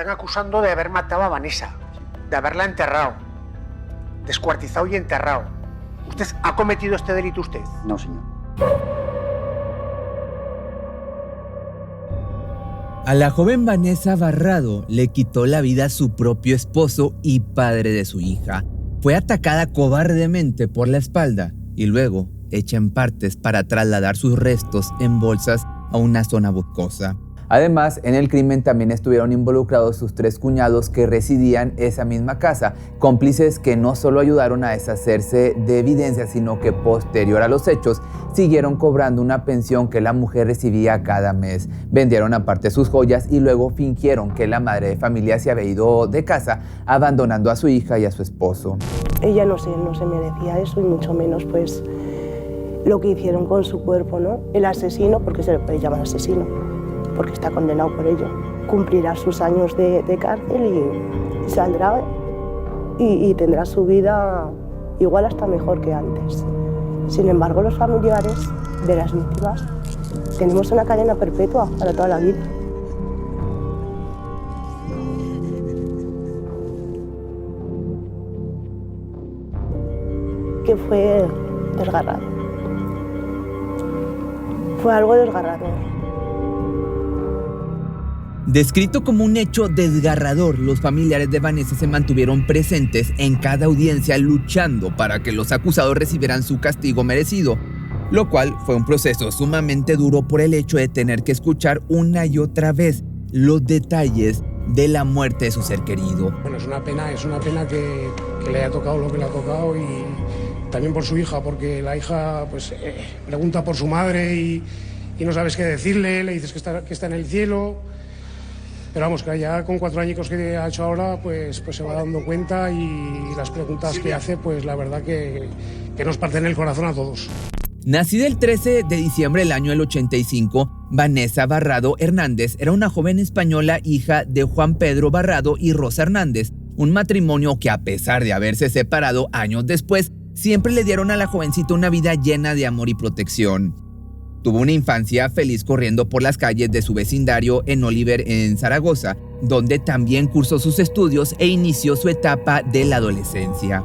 están acusando de haber matado a Vanessa, de haberla enterrado, descuartizado y enterrado. ¿Usted ha cometido este delito usted? No, señor. A la joven Vanessa Barrado le quitó la vida a su propio esposo y padre de su hija. Fue atacada cobardemente por la espalda y luego hecha en partes para trasladar sus restos en bolsas a una zona boscosa. Además, en el crimen también estuvieron involucrados sus 3 cuñados que residían en esa misma casa, cómplices que no solo ayudaron a deshacerse de evidencia, sino que posterior a los hechos siguieron cobrando una pensión que la mujer recibía cada mes. Vendieron aparte sus joyas y luego fingieron que la madre de familia se había ido de casa, abandonando a su hija y a su esposo. Ella no se merecía eso y mucho menos pues lo que hicieron con su cuerpo, ¿no? El asesino, porque se le puede llamar asesino, porque está condenado por ello, cumplirá sus años de cárcel y saldrá y tendrá su vida igual hasta mejor que antes. Sin embargo, los familiares de las víctimas tenemos una cadena perpetua para toda la vida. Que fue desgarrador. Fue algo desgarrador. Descrito como un hecho desgarrador, los familiares de Vanessa se mantuvieron presentes en cada audiencia luchando para que los acusados recibieran su castigo merecido, lo cual fue un proceso sumamente duro por el hecho de tener que escuchar una y otra vez los detalles de la muerte de su ser querido. Bueno, es una pena que le haya tocado lo que le ha tocado y también por su hija, porque la hija pues pregunta por su madre y no sabes qué decirle, le dices que está en el cielo. Pero vamos, que ya con 4 añicos que ha hecho ahora, pues se va dando cuenta y las preguntas que hace, pues la verdad que nos parten el corazón a todos. Nacida el 13 de diciembre del año 85, Vanessa Barrado Hernández era una joven española hija de Juan Pedro Barrado y Rosa Hernández, un matrimonio que a pesar de haberse separado años después, siempre le dieron a la jovencita una vida llena de amor y protección. Tuvo una infancia feliz corriendo por las calles de su vecindario en Oliver, en Zaragoza, donde también cursó sus estudios e inició su etapa de la adolescencia.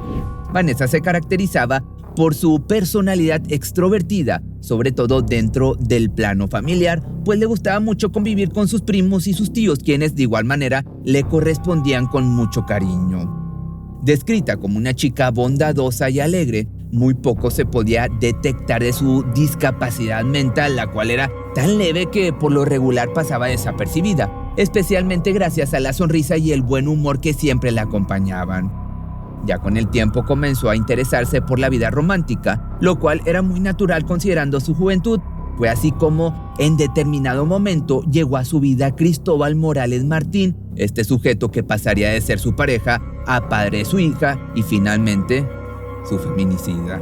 Vanessa se caracterizaba por su personalidad extrovertida, sobre todo dentro del plano familiar, pues le gustaba mucho convivir con sus primos y sus tíos, quienes de igual manera le correspondían con mucho cariño. Descrita como una chica bondadosa y alegre, muy poco se podía detectar de su discapacidad mental, la cual era tan leve que por lo regular pasaba desapercibida, especialmente gracias a la sonrisa y el buen humor que siempre la acompañaban. Ya con el tiempo comenzó a interesarse por la vida romántica, lo cual era muy natural considerando su juventud. Fue así como en determinado momento llegó a su vida Cristóbal Morales Martín, este sujeto que pasaría de ser su pareja a padre de su hija y finalmente su feminicida.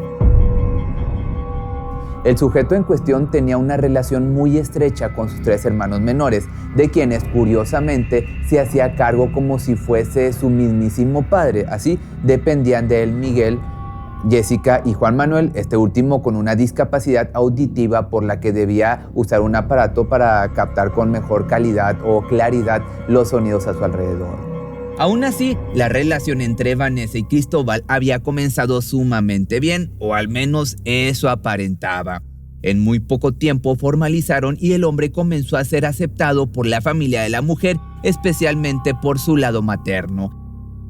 El sujeto en cuestión tenía una relación muy estrecha con sus 3 hermanos menores, de quienes curiosamente se hacía cargo como si fuese su mismísimo padre. Así dependían de él Miguel, Jessica y Juan Manuel, este último con una discapacidad auditiva por la que debía usar un aparato para captar con mejor calidad o claridad los sonidos a su alrededor. Aún así, la relación entre Vanessa y Cristóbal había comenzado sumamente bien, o al menos eso aparentaba. En muy poco tiempo formalizaron y el hombre comenzó a ser aceptado por la familia de la mujer, especialmente por su lado materno.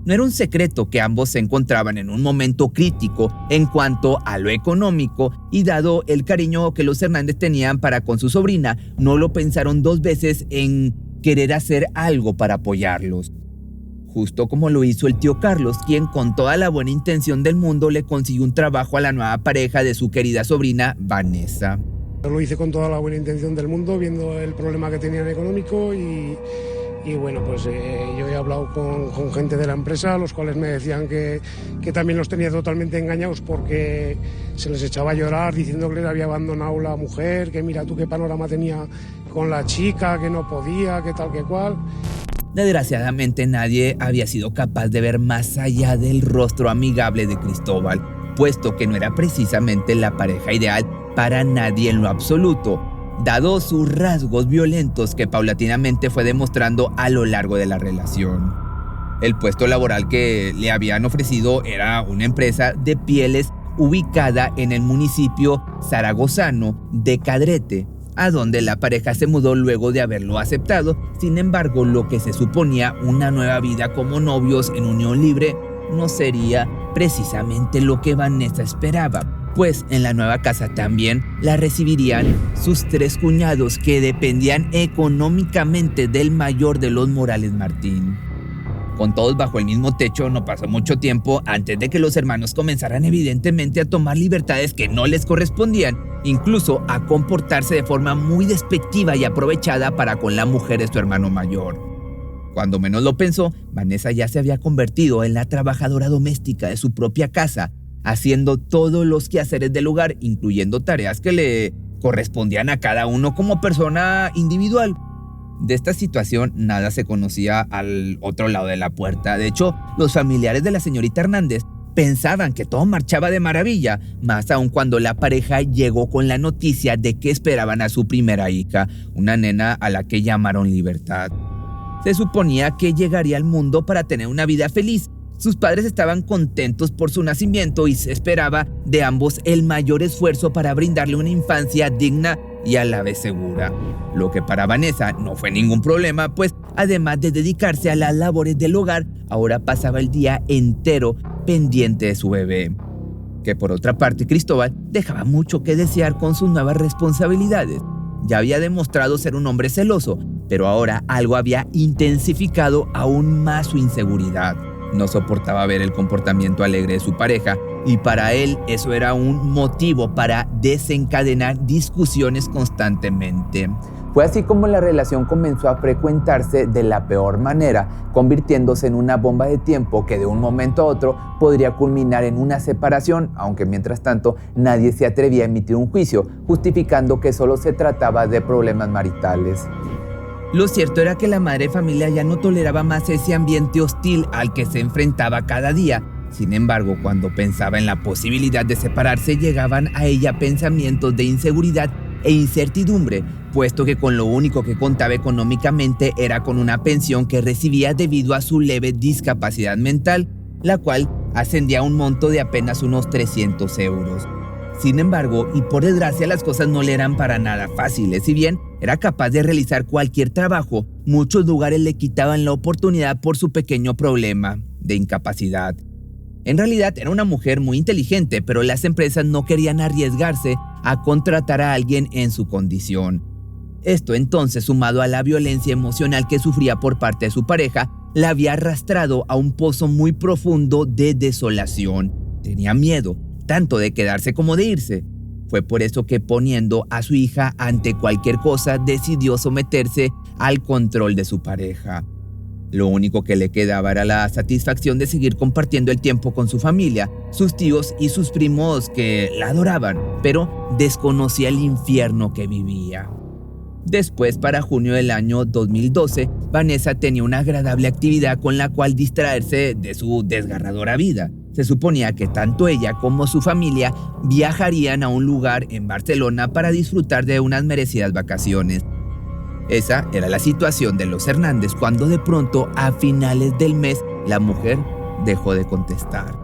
No era un secreto que ambos se encontraban en un momento crítico en cuanto a lo económico y dado el cariño que los Hernández tenían para con su sobrina, no lo pensaron 2 veces en querer hacer algo para apoyarlos. Justo como lo hizo el tío Carlos, quien con toda la buena intención del mundo le consiguió un trabajo a la nueva pareja de su querida sobrina, Vanessa. Yo lo hice con toda la buena intención del mundo, viendo el problema que tenían económico y bueno, pues yo he hablado con gente de la empresa, los cuales me decían que también los tenía totalmente engañados porque se les echaba a llorar diciendo que les había abandonado la mujer, que mira tú qué panorama tenía con la chica, que no podía, que tal que cual. Desgraciadamente nadie había sido capaz de ver más allá del rostro amigable de Cristóbal, puesto que no era precisamente la pareja ideal para nadie en lo absoluto. dado sus rasgos violentos que paulatinamente fue demostrando a lo largo de la relación. El puesto laboral que le habían ofrecido era una empresa de pieles ubicada en el municipio zaragozano de Cadrete, a donde la pareja se mudó luego de haberlo aceptado. Sin embargo, lo que se suponía una nueva vida como novios en unión libre no sería precisamente lo que Vanessa esperaba, pues en la nueva casa también la recibirían sus 3 cuñados que dependían económicamente del mayor de los Morales Martín. Con todos bajo el mismo techo, no pasó mucho tiempo antes de que los hermanos comenzaran evidentemente a tomar libertades que no les correspondían, incluso a comportarse de forma muy despectiva y aprovechada para con la mujer de su hermano mayor. Cuando menos lo pensó, Vanessa ya se había convertido en la trabajadora doméstica de su propia casa, haciendo todos los quehaceres del hogar, incluyendo tareas que le correspondían a cada uno como persona individual. De esta situación nada se conocía al otro lado de la puerta. De hecho, los familiares de la señorita Hernández pensaban que todo marchaba de maravilla, más aún cuando la pareja llegó con la noticia de que esperaban a su primera hija, una nena a la que llamaron Libertad. Se suponía que llegaría al mundo para tener una vida feliz. Sus padres estaban contentos por su nacimiento y se esperaba de ambos el mayor esfuerzo para brindarle una infancia digna y a la vez segura. Lo que para Vanessa no fue ningún problema, pues además de dedicarse a las labores del hogar, ahora pasaba el día entero pendiente de su bebé. Que por otra parte, Cristóbal dejaba mucho que desear con sus nuevas responsabilidades. Ya había demostrado ser un hombre celoso, pero ahora algo había intensificado aún más su inseguridad. No soportaba ver el comportamiento alegre de su pareja y para él eso era un motivo para desencadenar discusiones constantemente. Fue así como la relación comenzó a frecuentarse de la peor manera, convirtiéndose en una bomba de tiempo que de un momento a otro podría culminar en una separación, aunque mientras tanto nadie se atrevía a emitir un juicio, justificando que solo se trataba de problemas maritales. Lo cierto era que la madre de familia ya no toleraba más ese ambiente hostil al que se enfrentaba cada día. Sin embargo, cuando pensaba en la posibilidad de separarse, llegaban a ella pensamientos de inseguridad e incertidumbre, puesto que con lo único que contaba económicamente era con una pensión que recibía debido a su leve discapacidad mental, la cual ascendía a un monto de apenas unos 300 euros. Sin embargo, y por desgracia, las cosas no le eran para nada fáciles. Si bien era capaz de realizar cualquier trabajo, muchos lugares le quitaban la oportunidad por su pequeño problema de incapacidad. En realidad era una mujer muy inteligente, pero las empresas no querían arriesgarse a contratar a alguien en su condición. Esto entonces, sumado a la violencia emocional que sufría por parte de su pareja, la había arrastrado a un pozo muy profundo de desolación. Tenía miedo, tanto de quedarse como de irse. Fue por eso que, poniendo a su hija ante cualquier cosa, decidió someterse al control de su pareja. Lo único que le quedaba era la satisfacción de seguir compartiendo el tiempo con su familia, sus tíos y sus primos que la adoraban, pero desconocía el infierno que vivía. Después, para junio del año 2012, Vanessa tenía una agradable actividad con la cual distraerse de su desgarradora vida. Se suponía que tanto ella como su familia viajarían a un lugar en Barcelona para disfrutar de unas merecidas vacaciones. Esa era la situación de los Hernández cuando de pronto, a finales del mes, la mujer dejó de contestar.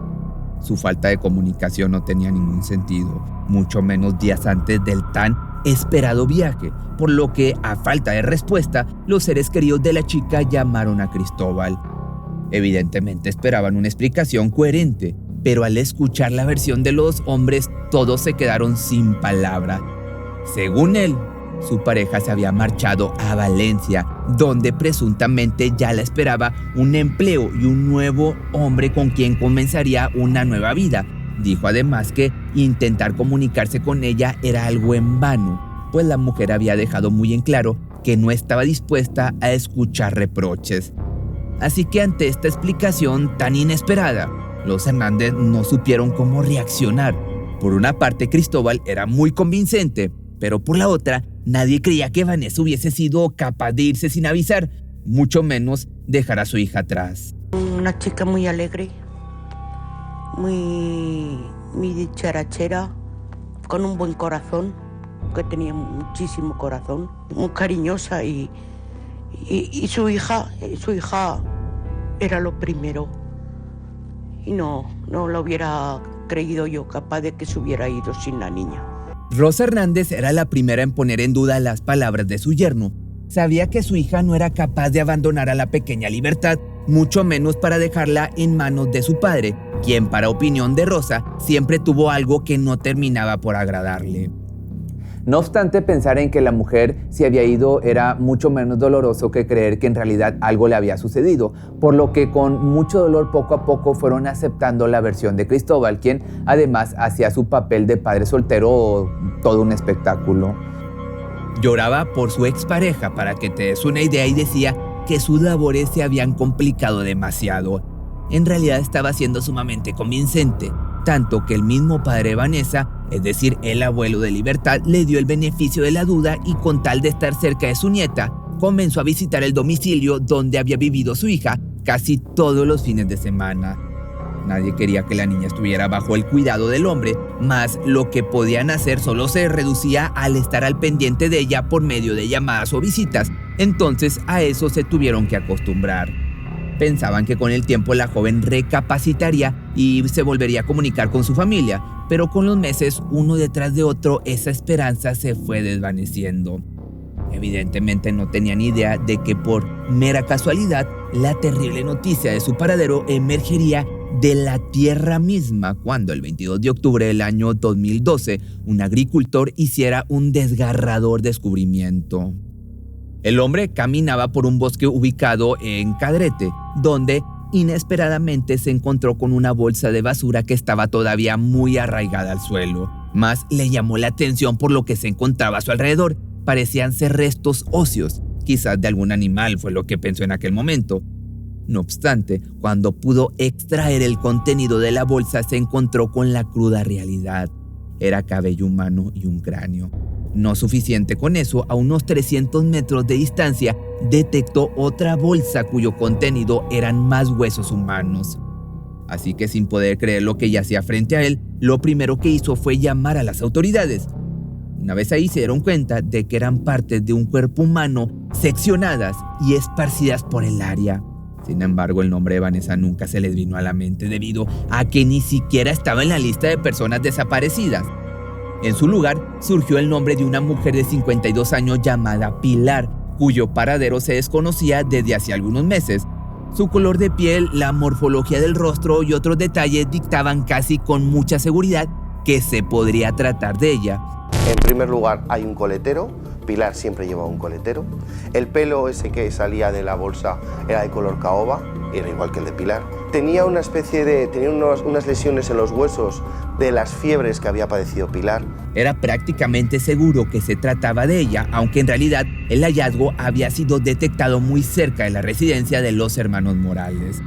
Su falta de comunicación no tenía ningún sentido, mucho menos días antes del tan esperado viaje, por lo que, a falta de respuesta, los seres queridos de la chica llamaron a Cristóbal. Evidentemente esperaban una explicación coherente, pero al escuchar la versión de los hombres, todos se quedaron sin palabra. Según él, su pareja se había marchado a Valencia, donde presuntamente ya la esperaba un empleo y un nuevo hombre con quien comenzaría una nueva vida. Dijo además que intentar comunicarse con ella era algo en vano, pues la mujer había dejado muy en claro que no estaba dispuesta a escuchar reproches. Así que ante esta explicación tan inesperada, los Hernández no supieron cómo reaccionar. Por una parte, Cristóbal era muy convincente, pero por la otra, nadie creía que Vanessa hubiese sido capaz de irse sin avisar, mucho menos dejar a su hija atrás. Una chica muy alegre, muy dicharachera, con un buen corazón. que tenía muchísimo corazón, muy cariñosa y su hija era lo primero. Y no lo hubiera creído yo capaz de que se hubiera ido sin la niña. Rosa Hernández era la primera en poner en duda las palabras de su yerno. Sabía que su hija no era capaz de abandonar a la pequeña Libertad, mucho menos para dejarla en manos de su padre, quien, para opinión de Rosa, siempre tuvo algo que no terminaba por agradarle. No obstante, pensar en que la mujer se había ido era mucho menos doloroso que creer que en realidad algo le había sucedido, por lo que con mucho dolor poco a poco fueron aceptando la versión de Cristóbal, quien además hacía su papel de padre soltero todo un espectáculo. Lloraba por su expareja, para que te des una idea, y decía que sus labores se habían complicado demasiado. En realidad estaba siendo sumamente convincente, tanto que el mismo padre de Vanessa, es decir, el abuelo de Libertad, le dio el beneficio de la duda y, con tal de estar cerca de su nieta, comenzó a visitar el domicilio donde había vivido su hija casi todos los fines de semana. Nadie quería que la niña estuviera bajo el cuidado del hombre, mas lo que podían hacer solo se reducía al estar al pendiente de ella por medio de llamadas o visitas. Entonces a eso se tuvieron que acostumbrar. Pensaban que con el tiempo la joven recapacitaría y se volvería a comunicar con su familia, pero con los meses, uno detrás de otro, esa esperanza se fue desvaneciendo. Evidentemente no tenían idea de que por mera casualidad la terrible noticia de su paradero emergería de la tierra misma cuando el 22 de octubre del año 2012 un agricultor hiciera un desgarrador descubrimiento. El hombre caminaba por un bosque ubicado en Cadrete, donde inesperadamente se encontró con una bolsa de basura que estaba todavía muy arraigada al suelo. Más le llamó la atención por lo que se encontraba a su alrededor. Parecían ser restos óseos, quizás de algún animal, fue lo que pensó en aquel momento. No obstante, cuando pudo extraer el contenido de la bolsa, se encontró con la cruda realidad. Era cabello humano y un cráneo. No suficiente con eso, a unos 300 metros de distancia, detectó otra bolsa cuyo contenido eran más huesos humanos. Así que, sin poder creer lo que yacía frente a él, lo primero que hizo fue llamar a las autoridades. Una vez ahí se dieron cuenta de que eran partes de un cuerpo humano seccionadas y esparcidas por el área. Sin embargo, el nombre de Vanessa nunca se les vino a la mente debido a que ni siquiera estaba en la lista de personas desaparecidas. En su lugar, surgió el nombre de una mujer de 52 años llamada Pilar, cuyo paradero se desconocía desde hace algunos meses. Su color de piel, la morfología del rostro y otros detalles dictaban casi con mucha seguridad que se podría tratar de ella. En primer lugar, hay un coletero. Pilar siempre llevaba un coletero. El pelo ese que salía de la bolsa era de color caoba, era igual que el de Pilar. Tenía unas lesiones en los huesos de las fiebres que había padecido Pilar. Era prácticamente seguro que se trataba de ella, aunque en realidad el hallazgo había sido detectado muy cerca de la residencia de los hermanos Morales.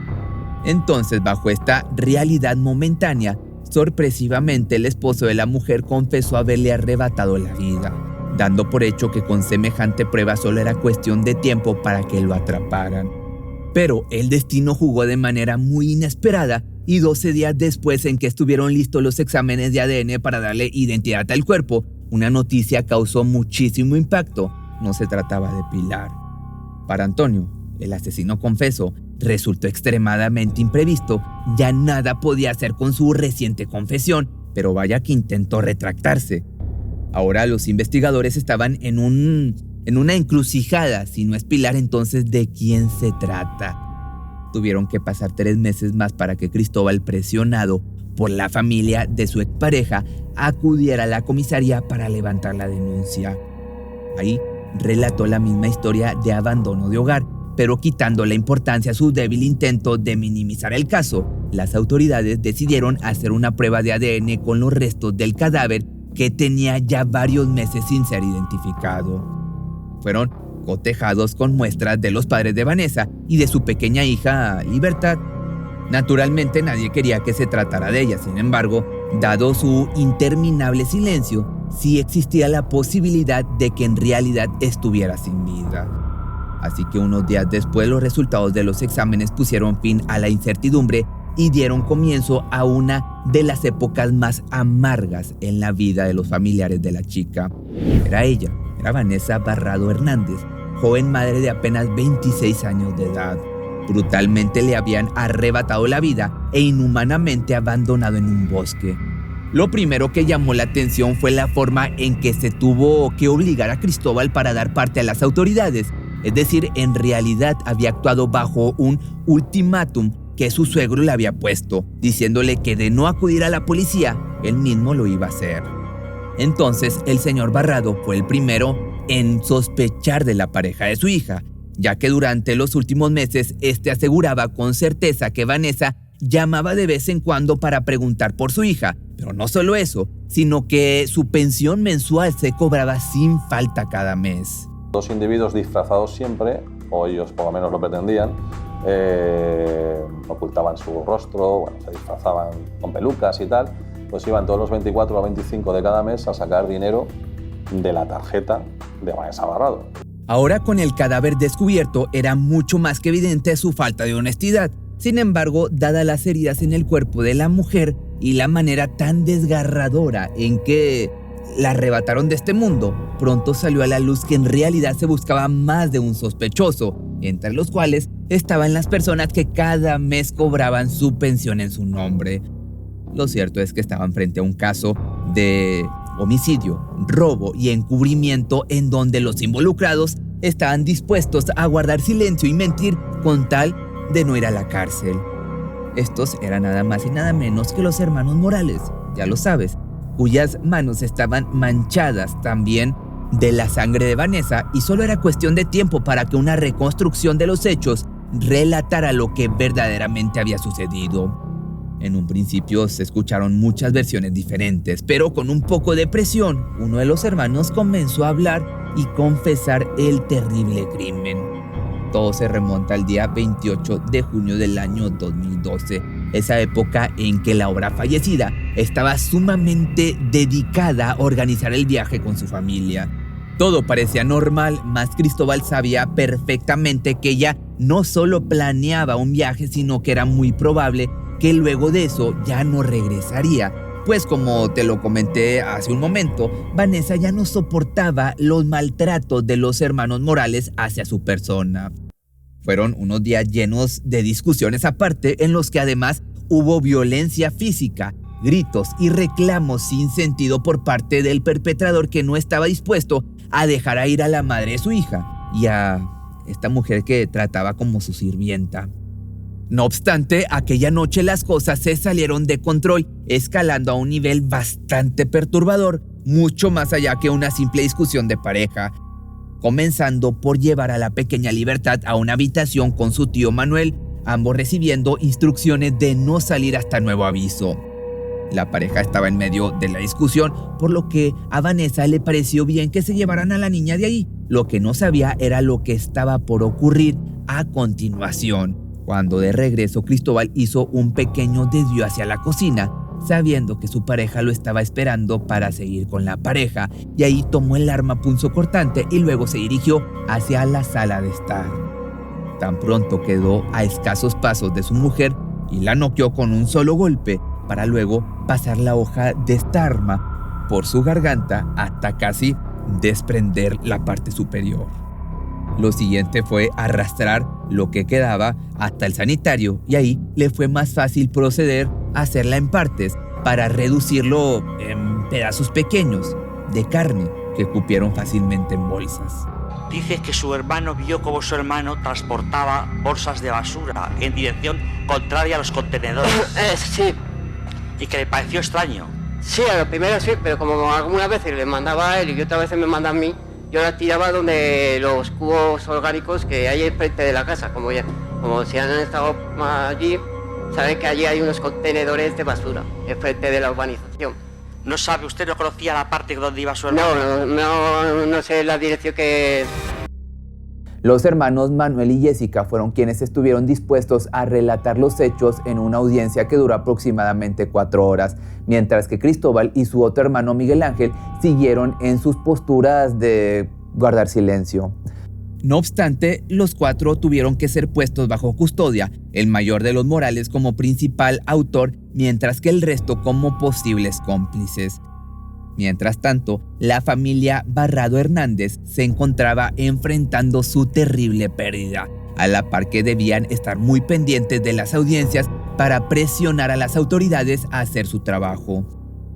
Entonces, bajo esta realidad momentánea, sorpresivamente el esposo de la mujer confesó haberle arrebatado la vida, dando por hecho que con semejante prueba solo era cuestión de tiempo para que lo atraparan. Pero el destino jugó de manera muy inesperada y 12 días después, en que estuvieron listos los exámenes de ADN para darle identidad al cuerpo, una noticia causó muchísimo impacto. No se trataba de Pilar. Para Antonio, el asesino confeso, resultó extremadamente imprevisto. Ya nada podía hacer con su reciente confesión, pero vaya que intentó retractarse. Ahora los investigadores estaban en una encrucijada. Si no es Pilar, entonces ¿de quién se trata? Tuvieron que pasar 3 meses más para que Cristóbal, presionado por la familia de su expareja, acudiera a la comisaría para levantar la denuncia. Ahí relató la misma historia de abandono de hogar, pero quitando la importancia a su débil intento de minimizar el caso. Las autoridades decidieron hacer una prueba de ADN con los restos del cadáver que tenía ya varios meses sin ser identificado. Fueron cotejados con muestras de los padres de Vanessa y de su pequeña hija Libertad. Naturalmente nadie quería que se tratara de ella. Sin embargo, dado su interminable silencio, sí existía la posibilidad de que en realidad estuviera sin vida. Así que unos días después, los resultados de los exámenes pusieron fin a la incertidumbre y dieron comienzo a una de las épocas más amargas en la vida de los familiares de la chica. Era Vanessa Barrado Hernández, joven madre de apenas 26 años de edad. Brutalmente le habían arrebatado la vida e inhumanamente abandonado en un bosque. Lo primero que llamó la atención fue la forma en que se tuvo que obligar a Cristóbal para dar parte a las autoridades. Es decir, en realidad había actuado bajo un ultimátum que su suegro le había puesto, diciéndole que de no acudir a la policía, él mismo lo iba a hacer. Entonces, el señor Barrado fue el primero en sospechar de la pareja de su hija, ya que durante los últimos meses aseguraba con certeza que Vanessa llamaba de vez en cuando para preguntar por su hija. Pero no solo eso, sino que su pensión mensual se cobraba sin falta cada mes. Dos individuos disfrazados siempre, o ellos por lo menos lo pretendían, ocultaban su rostro, bueno, se disfrazaban con pelucas y tal, pues iban todos los 24 o 25 de cada mes a sacar dinero de la tarjeta de Vanessa Barrado. Ahora, con el cadáver descubierto, era mucho más que evidente su falta de honestidad. Sin embargo, dadas las heridas en el cuerpo de la mujer y la manera tan desgarradora en que la arrebataron de este mundo, pronto salió a la luz que en realidad se buscaba más de un sospechoso, entre los cuales estaban las personas que cada mes cobraban su pensión en su nombre. Lo cierto es que estaban frente a un caso de homicidio, robo y encubrimiento en donde los involucrados estaban dispuestos a guardar silencio y mentir con tal de no ir a la cárcel. Estos eran nada más y nada menos que los hermanos Morales, ya lo sabes, cuyas manos estaban manchadas también de la sangre de Vanessa, y solo era cuestión de tiempo para que una reconstrucción de los hechos relatara lo que verdaderamente había sucedido. En un principio se escucharon muchas versiones diferentes, pero con un poco de presión, uno de los hermanos comenzó a hablar y confesar el terrible crimen. Todo se remonta al día 28 de junio del año 2012, esa época en que la obra fallecida estaba sumamente dedicada a organizar el viaje con su familia. Todo parecía normal, mas Cristóbal sabía perfectamente que ella no solo planeaba un viaje, sino que era muy probable que luego de eso ya no regresaría. Pues como te lo comenté hace un momento, Vanessa ya no soportaba los maltratos de los hermanos Morales hacia su persona. Fueron unos días llenos de discusiones aparte, en los que además hubo violencia física, gritos y reclamos sin sentido por parte del perpetrador, que no estaba dispuesto a dejar a ir a la madre de su hija y a esta mujer que trataba como su sirvienta. No obstante, aquella noche las cosas se salieron de control, escalando a un nivel bastante perturbador, mucho más allá que una simple discusión de pareja, comenzando por llevar a la pequeña Libertad a una habitación con su tío Manuel, ambos recibiendo instrucciones de no salir hasta nuevo aviso. La pareja estaba en medio de la discusión, por lo que a Vanessa le pareció bien que se llevaran a la niña de ahí. Lo que no sabía era lo que estaba por ocurrir a continuación, cuando de regreso Cristóbal hizo un pequeño desvío hacia la cocina, sabiendo que su pareja lo estaba esperando para seguir con la pareja, y ahí tomó el arma punzocortante y luego se dirigió hacia la sala de estar. Tan pronto quedó a escasos pasos de su mujer y la noqueó con un solo golpe, para luego pasar la hoja de esta arma por su garganta hasta casi desprender la parte superior. Lo siguiente fue arrastrar lo que quedaba hasta el sanitario, y ahí le fue más fácil proceder a hacerla en partes para reducirlo en pedazos pequeños de carne que cupieron fácilmente en bolsas. Dice que su hermano vio cómo su hermano transportaba bolsas de basura en dirección contraria a los contenedores. Sí. Y que le pareció extraño. Sí, a lo primero sí, pero como algunas veces le mandaba a él y otras veces me manda a mí, yo la tiraba donde los cubos orgánicos que hay enfrente de la casa, como si han estado allí, saben que allí hay unos contenedores de basura enfrente de la urbanización. ¿No sabe, usted no conocía la parte donde iba su hermano? No sé la dirección que... Los hermanos Manuel y Jessica fueron quienes estuvieron dispuestos a relatar los hechos en una audiencia que duró aproximadamente 4 horas, mientras que Cristóbal y su otro hermano Miguel Ángel siguieron en sus posturas de guardar silencio. No obstante, los 4 tuvieron que ser puestos bajo custodia, el mayor de los Morales como principal autor, mientras que el resto como posibles cómplices. Mientras tanto, la familia Barrado Hernández se encontraba enfrentando su terrible pérdida, a la par que debían estar muy pendientes de las audiencias para presionar a las autoridades a hacer su trabajo.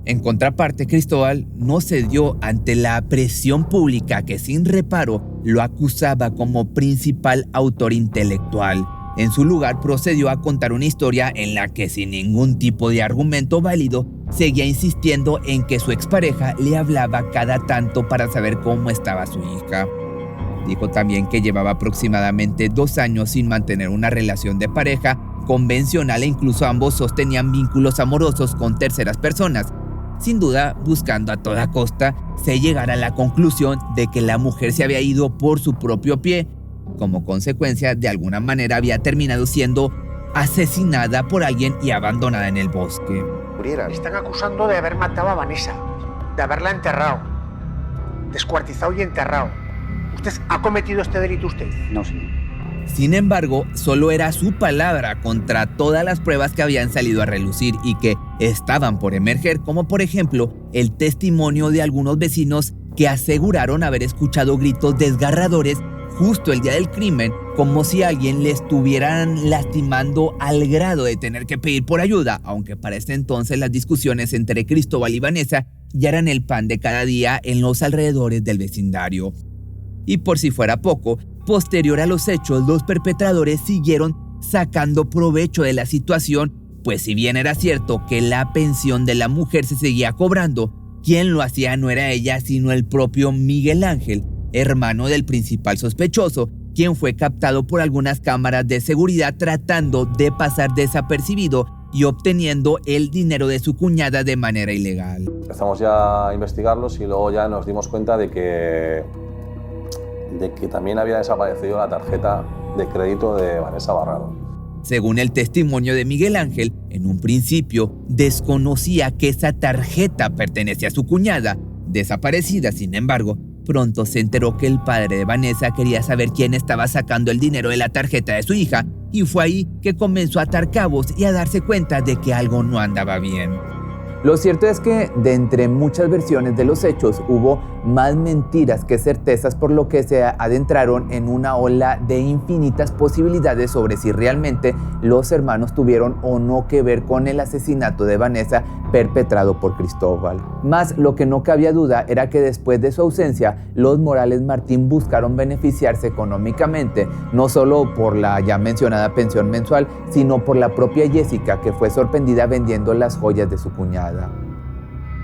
En contraparte, Cristóbal no cedió ante la presión pública que sin reparo lo acusaba como principal autor intelectual. En su lugar, procedió a contar una historia en la que, sin ningún tipo de argumento válido, seguía insistiendo en que su expareja le hablaba cada tanto para saber cómo estaba su hija. Dijo también que llevaba aproximadamente 2 años sin mantener una relación de pareja convencional e incluso ambos sostenían vínculos amorosos con terceras personas. Sin duda, buscando a toda costa, se llegara a la conclusión de que la mujer se había ido por su propio pie. Como consecuencia, de alguna manera había terminado siendo asesinada por alguien y abandonada en el bosque. Me están acusando de haber matado a Vanessa, de haberla enterrado, descuartizado y enterrado. ¿Usted ha cometido este delito usted? No, señor. Sin embargo, solo era su palabra contra todas las pruebas que habían salido a relucir y que estaban por emerger, como por ejemplo el testimonio de algunos vecinos que aseguraron haber escuchado gritos desgarradores justo el día del crimen, como si alguien le estuvieran lastimando al grado de tener que pedir por ayuda, aunque para ese entonces las discusiones entre Cristóbal y Vanessa ya eran el pan de cada día en los alrededores del vecindario. Y por si fuera poco, posterior a los hechos, los perpetradores siguieron sacando provecho de la situación, pues si bien era cierto que la pensión de la mujer se seguía cobrando, quien lo hacía no era ella, sino el propio Miguel Ángel, hermano del principal sospechoso, quien fue captado por algunas cámaras de seguridad tratando de pasar desapercibido y obteniendo el dinero de su cuñada de manera ilegal. Empezamos ya a investigarlos y luego ya nos dimos cuenta de que también había desaparecido la tarjeta de crédito de Vanessa Barrado. Según el testimonio de Miguel Ángel, en un principio desconocía que esa tarjeta pertenecía a su cuñada, desaparecida. Sin embargo, pronto se enteró que el padre de Vanessa quería saber quién estaba sacando el dinero de la tarjeta de su hija, y fue ahí que comenzó a atar cabos y a darse cuenta de que algo no andaba bien. Lo cierto es que, de entre muchas versiones de los hechos, hubo más mentiras que certezas, por lo que se adentraron en una ola de infinitas posibilidades sobre si realmente los hermanos tuvieron o no que ver con el asesinato de Vanessa perpetrado por Cristóbal. Mas lo que no cabía duda era que después de su ausencia, los Morales Martín buscaron beneficiarse económicamente, no solo por la ya mencionada pensión mensual, sino por la propia Jessica, que fue sorprendida vendiendo las joyas de su cuñada.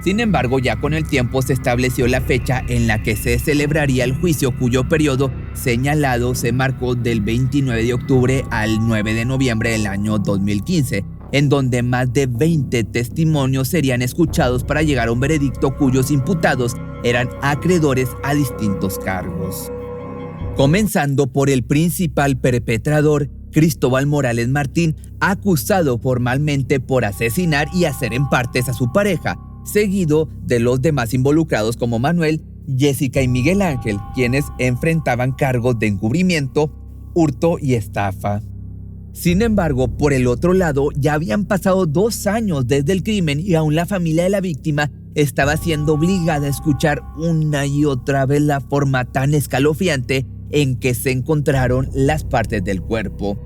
Sin embargo, ya con el tiempo se estableció la fecha en la que se celebraría el juicio, cuyo periodo señalado se marcó del 29 de octubre al 9 de noviembre del año 2015, en donde más de 20 testimonios serían escuchados para llegar a un veredicto cuyos imputados eran acreedores a distintos cargos. Comenzando por el principal perpetrador, Cristóbal Morales Martín, acusado formalmente por asesinar y hacer en partes a su pareja, seguido de los demás involucrados como Manuel, Jessica y Miguel Ángel, quienes enfrentaban cargos de encubrimiento, hurto y estafa. Sin embargo, por el otro lado, ya habían pasado 2 años desde el crimen y aún la familia de la víctima estaba siendo obligada a escuchar una y otra vez la forma tan escalofriante en que se encontraron las partes del cuerpo.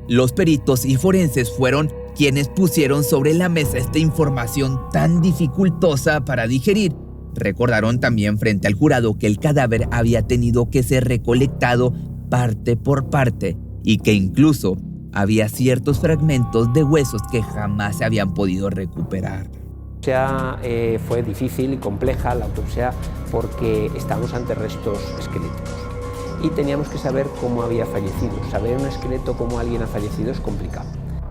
Los peritos y forenses fueron quienes pusieron sobre la mesa esta información tan dificultosa para digerir. Recordaron también frente al jurado que el cadáver había tenido que ser recolectado parte por parte y que incluso había ciertos fragmentos de huesos que jamás se habían podido recuperar. La autopsia fue difícil y compleja, la autopsia, porque estábamos ante restos esqueléticos y teníamos que saber cómo había fallecido. Saber un esqueleto cómo alguien ha fallecido es complicado.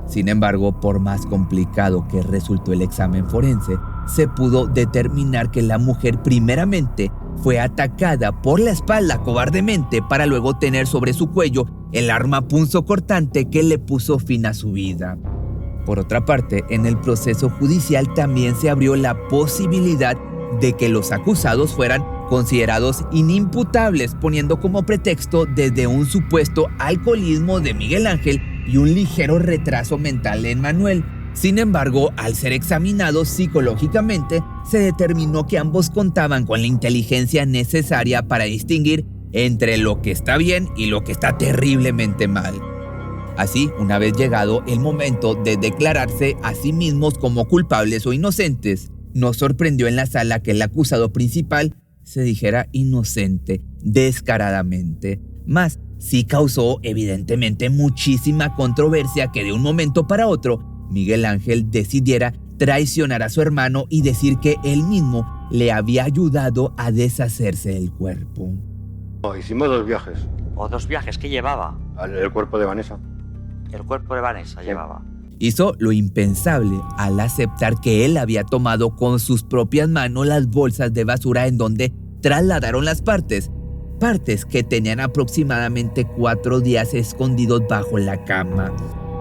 Sin embargo, por más complicado que resultó el examen forense, se pudo determinar que la mujer primeramente fue atacada por la espalda cobardemente para luego tener sobre su cuello el arma punzocortante que le puso fin a su vida. Por otra parte, en el proceso judicial también se abrió la posibilidad de que los acusados fueran considerados inimputables, poniendo como pretexto desde un supuesto alcoholismo de Miguel Ángel y un ligero retraso mental en Manuel. Sin embargo, al ser examinados psicológicamente, se determinó que ambos contaban con la inteligencia necesaria para distinguir entre lo que está bien y lo que está terriblemente mal. Así, una vez llegado el momento de declararse a sí mismos como culpables o inocentes, nos sorprendió en la sala que el acusado principal se dijera inocente descaradamente. Más, sí causó evidentemente muchísima controversia que de un momento para otro Miguel Ángel decidiera traicionar a su hermano y decir que él mismo le había ayudado a deshacerse del cuerpo. Hicimos 2 viajes. ¿O 2 viajes? ¿Qué llevaba? El cuerpo de Vanessa. El cuerpo de Vanessa llevaba. Hizo lo impensable al aceptar que él había tomado con sus propias manos las bolsas de basura en donde trasladaron las partes que tenían aproximadamente 4 días escondidos bajo la cama.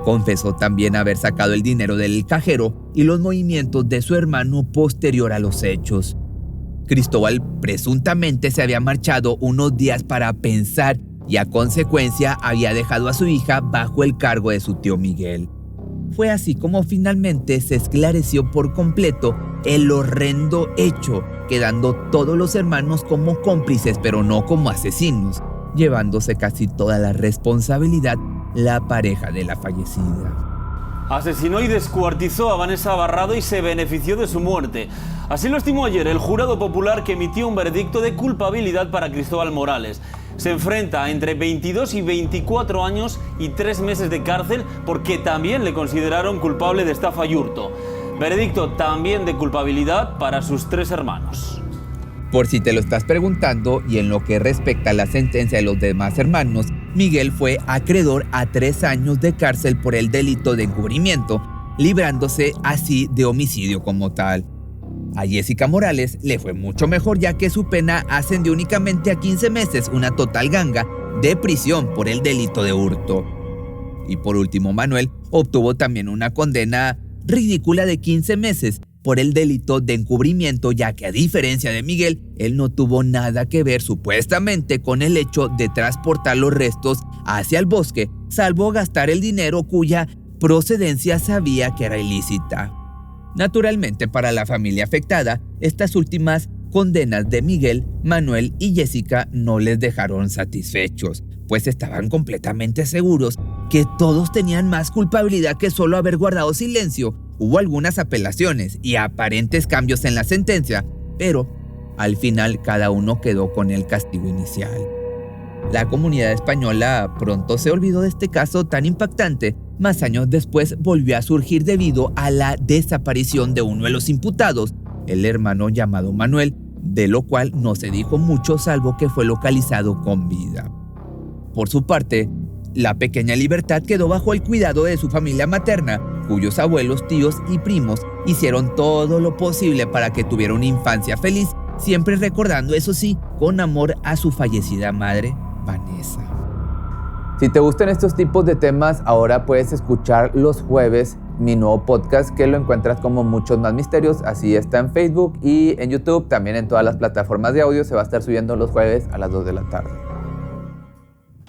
Confesó también haber sacado el dinero del cajero y los movimientos de su hermano posterior a los hechos. Cristóbal presuntamente se había marchado unos días para pensar y a consecuencia había dejado a su hija bajo el cargo de su tío Miguel. Fue así como finalmente se esclareció por completo el horrendo hecho, quedando todos los hermanos como cómplices pero no como asesinos, llevándose casi toda la responsabilidad la pareja de la fallecida. Asesinó y descuartizó a Vanessa Barrado y se benefició de su muerte. Así lo estimó ayer el jurado popular, que emitió un veredicto de culpabilidad para Cristóbal Morales. Se enfrenta a entre 22 y 24 años y 3 meses de cárcel porque también le consideraron culpable de estafa y hurto. Veredicto también de culpabilidad para sus 3 hermanos. Por si te lo estás preguntando, y en lo que respecta a la sentencia de los demás hermanos, Miguel fue acreedor a 3 años de cárcel por el delito de encubrimiento, librándose así de homicidio como tal. A Jessica Morales le fue mucho mejor, ya que su pena ascendió únicamente a 15 meses, una total ganga de prisión por el delito de hurto. Y por último, Manuel obtuvo también una condena ridícula de 15 meses por el delito de encubrimiento, ya que a diferencia de Miguel, él no tuvo nada que ver supuestamente con el hecho de transportar los restos hacia el bosque, salvo gastar el dinero cuya procedencia sabía que era ilícita. Naturalmente, para la familia afectada, estas últimas condenas de Miguel, Manuel y Jessica no les dejaron satisfechos, pues estaban completamente seguros que todos tenían más culpabilidad que solo haber guardado silencio. Hubo algunas apelaciones y aparentes cambios en la sentencia, pero al final cada uno quedó con el castigo inicial. La comunidad española pronto se olvidó de este caso tan impactante, mas años después volvió a surgir debido a la desaparición de uno de los imputados, el hermano llamado Manuel, de lo cual no se dijo mucho salvo que fue localizado con vida. Por su parte, la pequeña Libertad quedó bajo el cuidado de su familia materna, cuyos abuelos, tíos y primos hicieron todo lo posible para que tuviera una infancia feliz, siempre recordando, eso sí, con amor a su fallecida madre, Vanessa. Si te gustan estos tipos de temas, ahora puedes escuchar los jueves mi nuevo podcast, que lo encuentras como Muchos Más Misterios. Así está en Facebook y en YouTube, también en todas las plataformas de audio. Se va a estar subiendo los jueves a las 2 de la tarde.